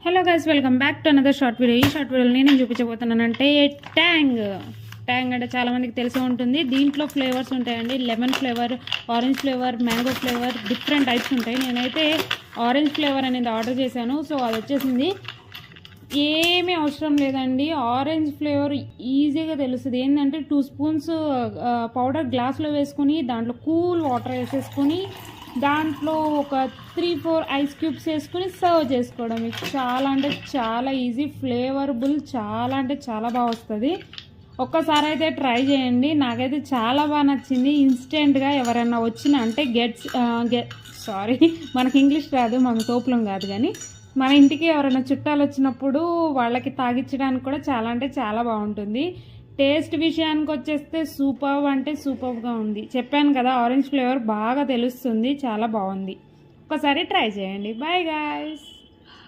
Hello guys, welcome back to another short video. ఈ short వీడియోలో నేను చూపించబోతున్నానంటే ట్యాంగ్ అంటే చాలామందికి తెలిసే ఉంటుంది. దీంట్లో ఫ్లేవర్స్ ఉంటాయండి. Lemon flavour, orange flavour, mango flavour, different types ఉంటాయి. నేనైతే ఆరెంజ్ ఫ్లేవర్ అనేది ఆర్డర్ చేశాను. సో అది వచ్చేసింది. ఏమీ అవసరం లేదండి. ఆరెంజ్ ఫ్లేవర్ ఈజీగా తెలుస్తుంది. ఏంటంటే 2 స్పూన్స్ పౌడర్ గ్లాస్లో వేసుకొని దాంట్లో కూల్ వాటర్ వేసేసుకొని దాంట్లో ఒక 3-4 ఐస్ క్యూబ్స్ వేసుకొని సర్వ్ చేసుకోవడం. చాలా అంటే చాలా ఈజీ, ఫ్లేవరబుల్, చాలా అంటే చాలా బాగా వస్తుంది. ఒక్కసారి అయితే ట్రై చేయండి. నాకైతే చాలా బాగా నచ్చింది. ఇన్స్టెంట్గా ఎవరైనా వచ్చినా అంటే సారీ మనకి ఇంగ్లీష్ రాదు, మన తోపులం కాదు, కానీ మన ఇంటికి ఎవరైనా చుట్టాలు వచ్చినప్పుడు వాళ్ళకి తాగించడానికి కూడా చాలా అంటే చాలా బాగుంటుంది. టేస్ట్ విషయానికి వచ్చేస్తే సూపర్ అంటే సూపర్గా ఉంది. చెప్పాను కదా, ఆరెంజ్ ఫ్లేవర్ బాగా తెలుస్తుంది, చాలా బాగుంది. ఒకసారి ట్రై చేయండి. Bye guys.